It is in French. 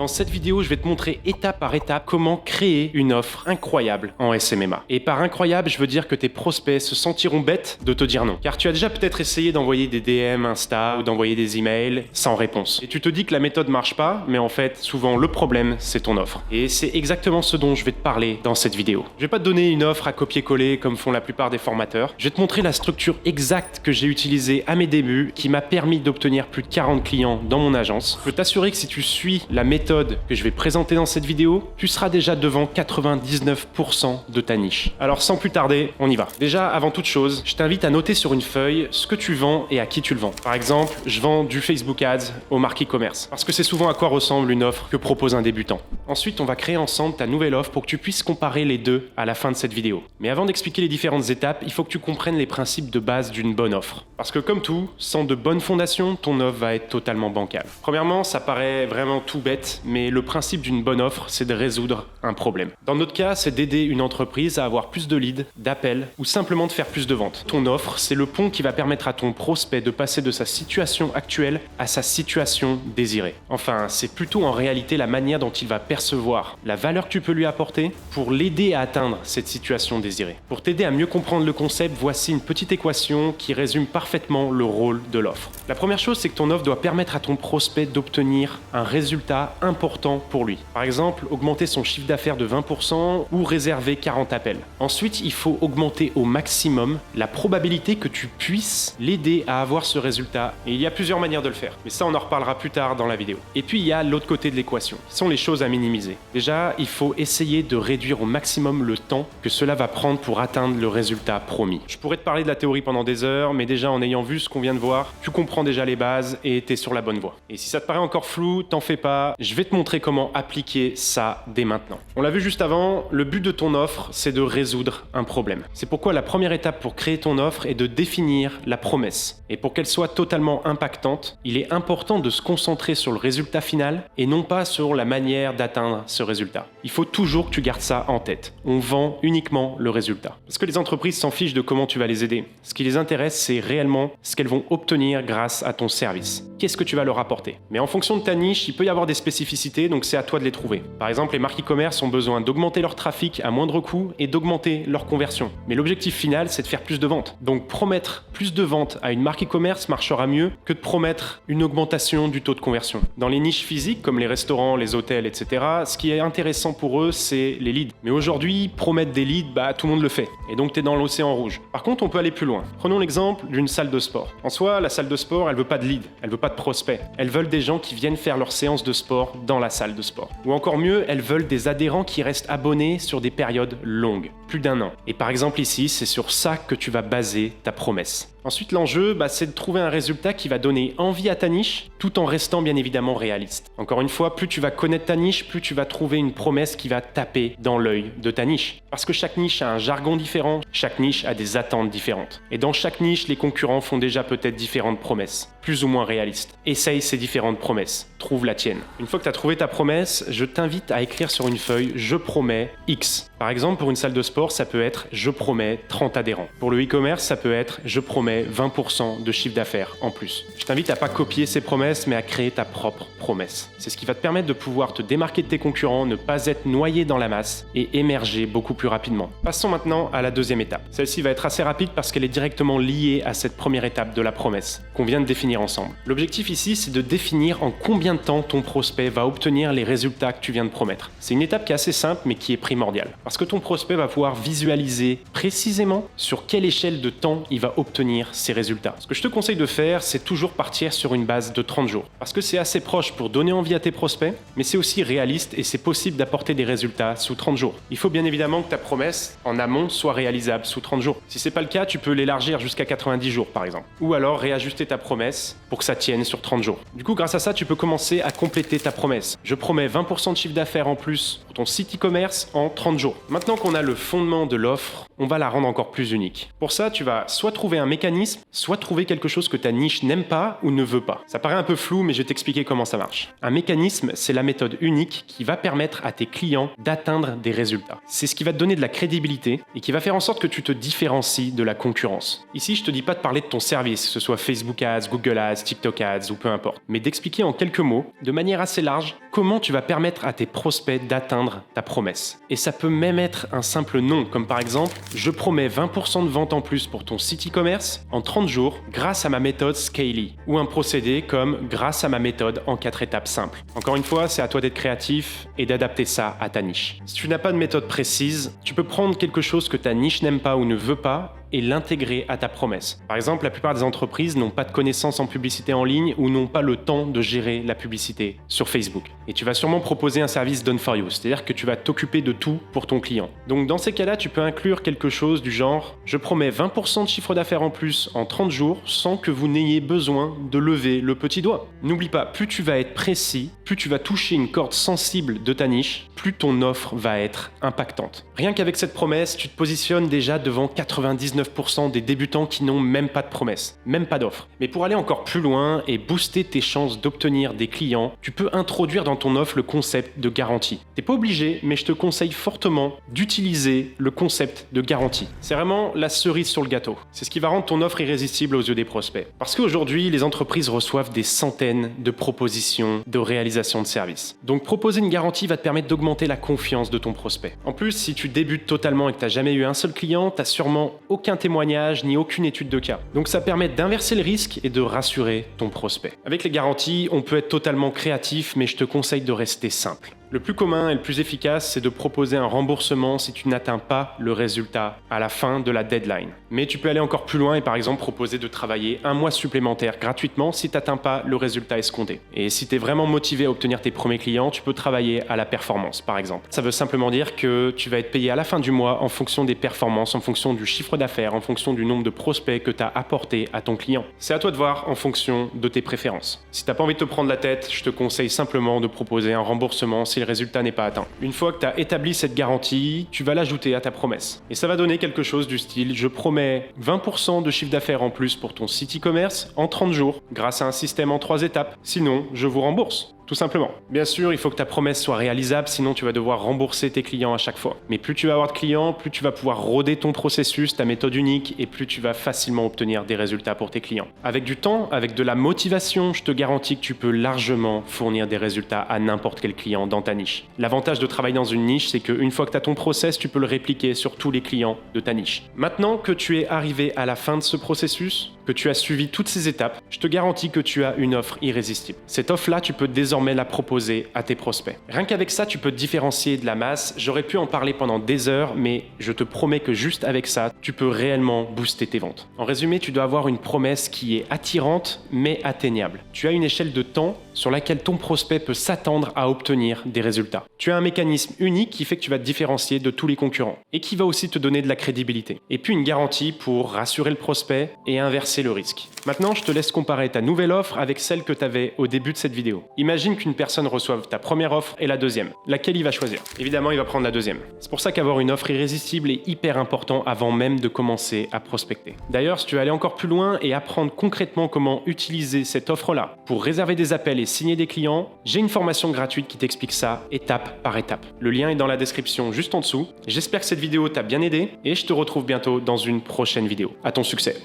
Dans cette vidéo, je vais te montrer étape par étape comment créer une offre incroyable en SMMA. Et par incroyable, je veux dire que tes prospects se sentiront bêtes de te dire non. Car tu as déjà peut-être essayé d'envoyer des DM Insta ou d'envoyer des emails sans réponse. Et tu te dis que la méthode marche pas, mais en fait, souvent le problème, c'est ton offre. Et c'est exactement ce dont je vais te parler dans cette vidéo. Je vais pas te donner une offre à copier-coller comme font la plupart des formateurs. Je vais te montrer la structure exacte que j'ai utilisée à mes débuts qui m'a permis d'obtenir plus de 40 clients dans mon agence. Je peux t'assurer que si tu suis la méthode que je vais présenter dans cette vidéo, tu seras déjà devant 99% de ta niche. Alors sans plus tarder, on y va. Déjà, avant toute chose, je t'invite à noter sur une feuille ce que tu vends et à qui tu le vends. Par exemple, je vends du Facebook Ads aux marques e-commerce parce que c'est souvent à quoi ressemble une offre que propose un débutant. Ensuite, on va créer ensemble ta nouvelle offre pour que tu puisses comparer les deux à la fin de cette vidéo. Mais avant d'expliquer les différentes étapes, il faut que tu comprennes les principes de base d'une bonne offre. Parce que comme tout, sans de bonnes fondations, ton offre va être totalement bancale. Premièrement, ça paraît vraiment tout bête, mais le principe d'une bonne offre, c'est de résoudre un problème. Dans notre cas, c'est d'aider une entreprise à avoir plus de leads, d'appels ou simplement de faire plus de ventes. Ton offre, c'est le pont qui va permettre à ton prospect de passer de sa situation actuelle à sa situation désirée. Enfin, c'est plutôt en réalité la manière dont il va percevoir la valeur que tu peux lui apporter pour l'aider à atteindre cette situation désirée. Pour t'aider à mieux comprendre le concept, voici une petite équation qui résume parfaitement le rôle de l'offre. La première chose, c'est que ton offre doit permettre à ton prospect d'obtenir un résultat important pour lui. Par exemple, augmenter son chiffre d'affaires de 20% ou réserver 40 appels. Ensuite, il faut augmenter au maximum la probabilité que tu puisses l'aider à avoir ce résultat. Et il y a plusieurs manières de le faire. Mais ça, on en reparlera plus tard dans la vidéo. Et puis, il y a l'autre côté de l'équation, qui sont les choses à minimiser. Déjà, il faut essayer de réduire au maximum le temps que cela va prendre pour atteindre le résultat promis. Je pourrais te parler de la théorie pendant des heures, mais déjà en ayant vu ce qu'on vient de voir, tu comprends déjà les bases et t'es sur la bonne voie. Et si ça te paraît encore flou, t'en fais pas, je vais te montrer comment appliquer ça dès maintenant. On l'a vu juste avant, le but de ton offre, c'est de résoudre un problème. C'est pourquoi la première étape pour créer ton offre est de définir la promesse. Et pour qu'elle soit totalement impactante, il est important de se concentrer sur le résultat final et non pas sur la manière d'atteindre ce résultat. Il faut toujours que tu gardes ça en tête. On vend uniquement le résultat. Parce que les entreprises s'en fichent de comment tu vas les aider. Ce qui les intéresse, c'est réellement ce qu'elles vont obtenir grâce à ton service. Qu'est-ce que tu vas leur apporter? Mais en fonction de ta niche, il peut y avoir des spécificités, donc c'est à toi de les trouver. Par exemple, les marques e-commerce ont besoin d'augmenter leur trafic à moindre coût et d'augmenter leur conversion. Mais l'objectif final, c'est de faire plus de ventes. Donc promettre plus de ventes à une marque e-commerce marchera mieux que de promettre une augmentation du taux de conversion. Dans les niches physiques, comme les restaurants, les hôtels, etc., ce qui est intéressant pour eux, c'est les leads. Mais aujourd'hui, promettre des leads, tout le monde le fait. Et donc, tu es dans l'océan rouge. Par contre, on peut aller plus loin. Prenons l'exemple d'une salle de sport. En soi, la salle de sport, elle veut pas de leads, elle veut pas de prospects. Elles veulent des gens qui viennent faire leur séance de sport dans la salle de sport. Ou encore mieux, elles veulent des adhérents qui restent abonnés sur des périodes longues, plus d'1 an. Et par exemple ici, c'est sur ça que tu vas baser ta promesse. Ensuite, l'enjeu, c'est de trouver un résultat qui va donner envie à ta niche, tout en restant bien évidemment réaliste. Encore une fois, plus tu vas connaître ta niche, plus tu vas trouver une promesse qui va taper dans l'œil de ta niche. Parce que chaque niche a un jargon différent, chaque niche a des attentes différentes. Et dans chaque niche, les concurrents font déjà peut-être différentes promesses, plus ou moins réalistes. Essaye ces différentes promesses, trouve la tienne. Une fois que tu as trouvé ta promesse, je t'invite à écrire sur une feuille « Je promets X ». Par exemple, pour une salle de sport, ça peut être « Je promets 30 adhérents ». Pour le e-commerce, ça peut être « Je promets 20% de chiffre d'affaires en plus ». Je t'invite à pas copier ces promesses, mais à créer ta propre promesse. C'est ce qui va te permettre de pouvoir te démarquer de tes concurrents, ne pas être noyé dans la masse et émerger beaucoup plus rapidement. Passons maintenant à la deuxième étape. Celle-ci va être assez rapide parce qu'elle est directement liée à cette première étape de la promesse qu'on vient de définir ensemble. L'objectif ici, c'est de définir en combien de temps ton prospect va obtenir les résultats que tu viens de promettre. C'est une étape qui est assez simple, mais qui est primordiale. Parce que ton prospect va pouvoir visualiser précisément sur quelle échelle de temps il va obtenir ces résultats. Ce que je te conseille de faire, c'est toujours partir sur une base de 30 jours. Parce que c'est assez proche pour donner envie à tes prospects, mais c'est aussi réaliste et c'est possible d'apporter des résultats sous 30 jours. Il faut bien évidemment que ta promesse en amont soit réalisable sous 30 jours. Si c'est pas le cas, tu peux l'élargir jusqu'à 90 jours par exemple. Ou alors réajuster ta promesse pour que ça tienne sur 30 jours. Du coup, grâce à ça, tu peux commencer à compléter ta promesse. Je promets 20% de chiffre d'affaires en plus pour ton site e-commerce en 30 jours. Maintenant qu'on a le fondement de l'offre, on va la rendre encore plus unique. Pour ça, tu vas soit trouver un mécanisme, soit trouver quelque chose que ta niche n'aime pas ou ne veut pas. Ça paraît un peu flou, mais je vais t'expliquer comment ça marche. Un mécanisme, c'est la méthode unique qui va permettre à tes clients d'atteindre des résultats. C'est ce qui va te donner de la crédibilité et qui va faire en sorte que tu te différencies de la concurrence. Ici, je te dis pas de parler de ton service, que ce soit Facebook Ads, Google Google Ads, TikTok Ads ou peu importe, mais d'expliquer en quelques mots, de manière assez large, comment tu vas permettre à tes prospects d'atteindre ta promesse. Et ça peut même être un simple nom, comme par exemple, je promets 20% de vente en plus pour ton site e-commerce en 30 jours grâce à ma méthode Scaly, ou un procédé comme grâce à ma méthode en 4 étapes simples. Encore une fois, c'est à toi d'être créatif et d'adapter ça à ta niche. Si tu n'as pas de méthode précise, tu peux prendre quelque chose que ta niche n'aime pas ou ne veut pas et l'intégrer à ta promesse. Par exemple, la plupart des entreprises n'ont pas de connaissances en publicité en ligne ou n'ont pas le temps de gérer la publicité sur Facebook. Et tu vas sûrement proposer un service done for you, c'est-à-dire que tu vas t'occuper de tout pour ton client. Donc dans ces cas-là, tu peux inclure quelque chose du genre « Je promets 20% de chiffre d'affaires en plus en 30 jours sans que vous n'ayez besoin de lever le petit doigt ». N'oublie pas, plus tu vas être précis, plus tu vas toucher une corde sensible de ta niche, plus ton offre va être impactante. Rien qu'avec cette promesse, tu te positionnes déjà devant 99% des débutants qui n'ont même pas de promesse, même pas d'offre. Mais pour aller encore plus loin et booster tes chances d'obtenir des clients, tu peux introduire dans ton offre le concept de garantie. T'es pas obligé, mais je te conseille fortement d'utiliser le concept de garantie. C'est vraiment la cerise sur le gâteau. C'est ce qui va rendre ton offre irrésistible aux yeux des prospects. Parce qu'aujourd'hui, les entreprises reçoivent des centaines de propositions de réalisation de services. Donc proposer une garantie va te permettre d'augmenter la confiance de ton prospect. En plus, si tu débutes totalement et que tu n'as jamais eu un seul client, tu n'as sûrement aucun témoignage ni aucune étude de cas. Donc ça permet d'inverser le risque et de rassurer ton prospect. Avec les garanties, on peut être totalement créatif, mais je te conseille de rester simple. Le plus commun et le plus efficace, c'est de proposer un remboursement si tu n'atteins pas le résultat à la fin de la deadline. Mais tu peux aller encore plus loin et par exemple proposer de travailler un mois supplémentaire gratuitement si tu n'atteins pas le résultat escompté. Et si tu es vraiment motivé à obtenir tes premiers clients, tu peux travailler à la performance par exemple. Ça veut simplement dire que tu vas être payé à la fin du mois en fonction des performances, en fonction du chiffre d'affaires, en fonction du nombre de prospects que tu as apporté à ton client. C'est à toi de voir en fonction de tes préférences. Si tu n'as pas envie de te prendre la tête, je te conseille simplement de proposer un remboursement si le résultat n'est pas atteint. Une fois que tu as établi cette garantie, tu vas l'ajouter à ta promesse. Et ça va donner quelque chose du style « Je promets 20% de chiffre d'affaires en plus pour ton site e-commerce en 30 jours grâce à un système en 3 étapes. Sinon, je vous rembourse. » Tout simplement. Bien sûr, il faut que ta promesse soit réalisable, sinon tu vas devoir rembourser tes clients à chaque fois. Mais plus tu vas avoir de clients, plus tu vas pouvoir roder ton processus, ta méthode unique, et plus tu vas facilement obtenir des résultats pour tes clients. Avec du temps, avec de la motivation, je te garantis que tu peux largement fournir des résultats à n'importe quel client dans ta niche. L'avantage de travailler dans une niche, c'est qu'une fois que tu as ton process, tu peux le répliquer sur tous les clients de ta niche. Maintenant que tu es arrivé à la fin de ce processus, que tu as suivi toutes ces étapes, je te garantis que tu as une offre irrésistible. Cette offre-là, tu peux désormais la proposer à tes prospects. Rien qu'avec ça, tu peux te différencier de la masse. J'aurais pu en parler pendant des heures, mais je te promets que juste avec ça, tu peux réellement booster tes ventes. En résumé, tu dois avoir une promesse qui est attirante, mais atteignable. Tu as une échelle de temps sur laquelle ton prospect peut s'attendre à obtenir des résultats. Tu as un mécanisme unique qui fait que tu vas te différencier de tous les concurrents et qui va aussi te donner de la crédibilité. Et puis une garantie pour rassurer le prospect et inverser le risque. Maintenant, je te laisse comparer ta nouvelle offre avec celle que tu avais au début de cette vidéo. Imagine qu'une personne reçoive ta première offre et la deuxième. Laquelle il va choisir? Évidemment, il va prendre la deuxième. C'est pour ça qu'avoir une offre irrésistible est hyper important avant même de commencer à prospecter. D'ailleurs, si tu veux aller encore plus loin et apprendre concrètement comment utiliser cette offre-là pour réserver des appels et signer des clients, j'ai une formation gratuite qui t'explique ça étape par étape. Le lien est dans la description juste en dessous. J'espère que cette vidéo t'a bien aidé et je te retrouve bientôt dans une prochaine vidéo. À ton succès!